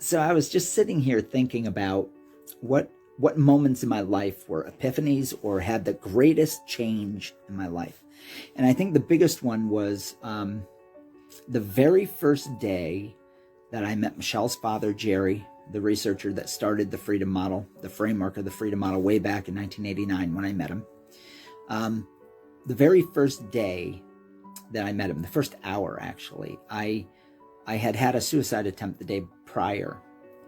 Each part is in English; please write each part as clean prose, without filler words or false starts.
So I was just sitting here thinking about what moments in my life were epiphanies or had the greatest change in my life. And I think the biggest one was the very first day that I met Michelle's father, Jerry, the researcher that started the Freedom Model, the framework of the Freedom Model way back in 1989 when I met him. The very first day that I met him, the first hour actually, I had had a suicide attempt the day prior,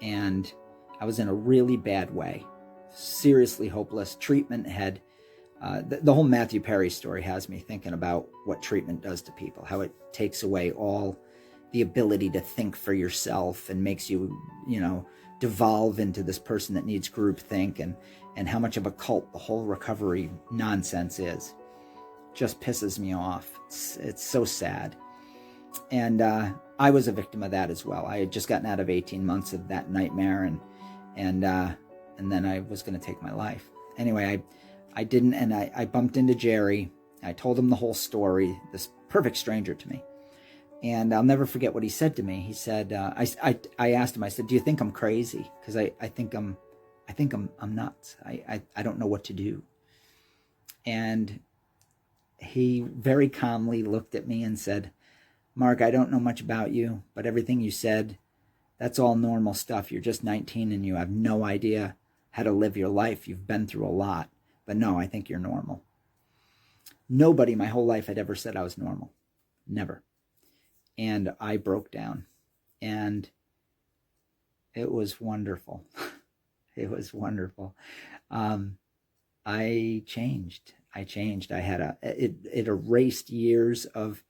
and I was in a really bad way, seriously hopeless. Treatment had, the whole Matthew Perry story has me thinking about what treatment does to people, how it takes away all the ability to think for yourself and makes you, devolve into this person that needs groupthink, and how much of a cult the whole recovery nonsense is. Just pisses me off. It's so sad. And I was a victim of that as well. I had just gotten out of 18 months of that nightmare, and then I was going to take my life. Anyway, I didn't, and I bumped into Jerry. I told him the whole story, this perfect stranger to me. And I'll never forget what he said to me. He said, I asked him, I said, do you think I'm crazy? Because I think I'm nuts. I don't know what to do. And he very calmly looked at me and said, Mark, I don't know much about you, but everything you said, that's all normal stuff. You're just 19 and you have no idea how to live your life. You've been through a lot. But no, I think you're normal. Nobody my whole life had ever said I was normal. Never. And I broke down. And it was wonderful. It was wonderful. I changed. I had it erased years of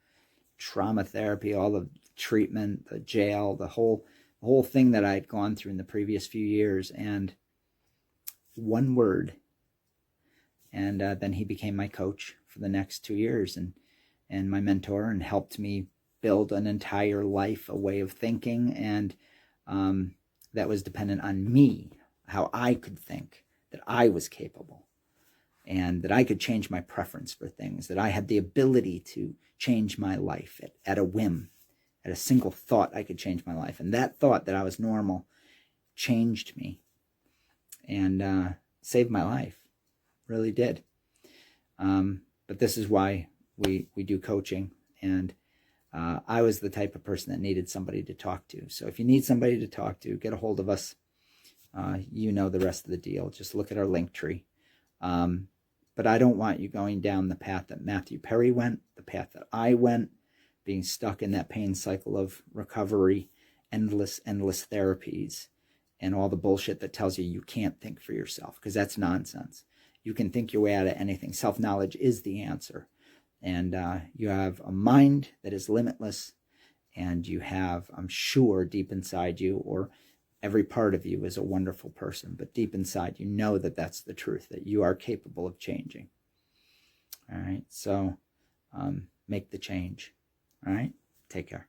trauma therapy, all the treatment, the jail, the whole thing that I had gone through in the previous few years. And one word. And then he became my coach for the next 2 years and my mentor, and helped me build an entire life, a way of thinking. And that was dependent on me, how I could think, that I was capable, and that I could change my preference for things, that I had the ability to change my life at a whim. At a single thought, I could change my life. And that thought that I was normal changed me and saved my life. Really did. But this is why we do coaching. And I was the type of person that needed somebody to talk to. So if you need somebody to talk to, get a hold of us. You know the rest of the deal. Just look at our link tree. But I don't want you going down the path that Matthew Perry went, the path that I went, being stuck in that pain cycle of recovery, endless therapies, and all the bullshit that tells you can't think for yourself, because that's nonsense. You can think your way out of anything. Self-knowledge is the answer. And you have a mind that is limitless, and you have, I'm sure, deep inside you, or every part of you is a wonderful person, but deep inside you know that that's the truth, that you are capable of changing. All right, so make the change. All right, take care.